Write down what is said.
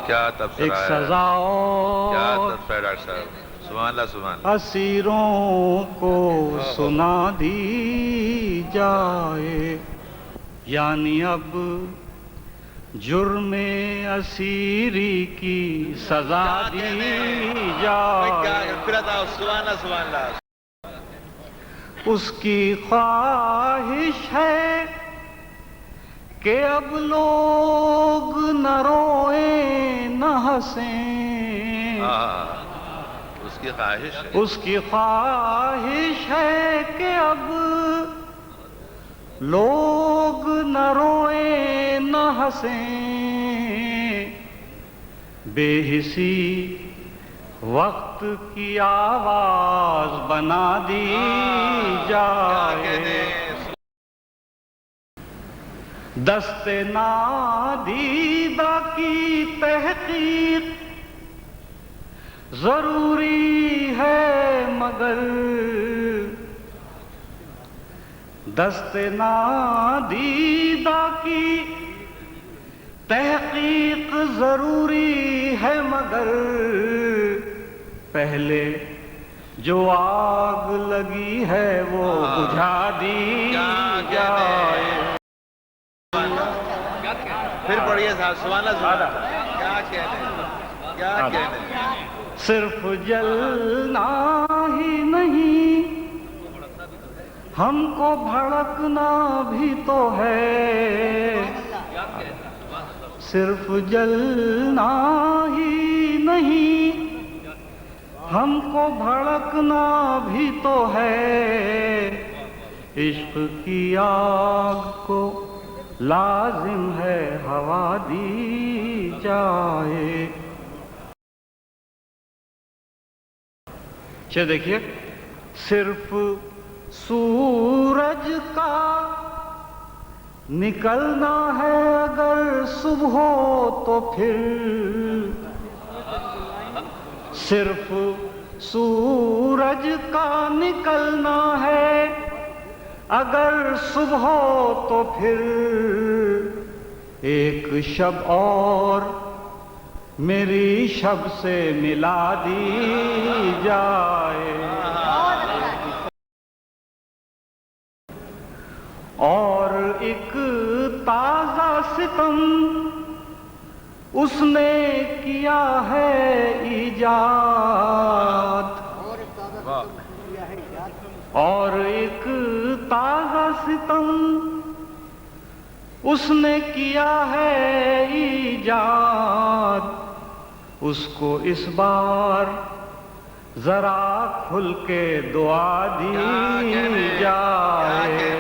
کیا تبصرہ ایک ہے، سزا کیا اور تبصرہ ہے ڈاکٹر صاحب، سبحان اللہ سبحان اللہ۔ اسیروں کو سنا دی جائے، یعنی اب جرم اسیری کی سزا دی جائے، سبحان اللہ سبحان اللہ۔ اس کی خواہش ہے کہ اب لوگ نہ روئیں نہ ہنسیں، اس کی خواہش ہے، اس کی خواہش ہے کہ اب لوگ نہ روئیں نہ ہنسیں، بے حسی وقت کی آواز بنا دی جائے، دست نادیدہ کی تحقیق ضروری ہے مگر، دست نادیدہ کی تحقیق ضروری ہے مگر، پہلے جو آگ لگی ہے وہ بجھا دی جائے۔ پھر پڑھیے صاحب، سبحان اللہ سبحان اللہ۔ کیا کہنے، کیا کہنے۔ صرف جلنا ہی نہیں، ہم کو بھڑکنا بھی تو ہے، صرف جلنا ہی نہیں، ہم کو بھڑکنا بھی تو ہے، عشق کی آگ کو لازم ہے ہوا دی جائے۔ چہ دیکھیے، صرف سورج کا نکلنا ہے اگر صبح ہو تو پھر، صرف سورج کا نکلنا ہے اگر صبح ہو تو پھر، ایک شب اور میری شب سے ملا دی جائے، اور ایک تازہ ستم اس نے کیا ہے ایجاد، اور ایک تازہ ستم اس نے کیا ہے ایجاد، اس کو اس بار ذرا کھل کے دعا دی جائے۔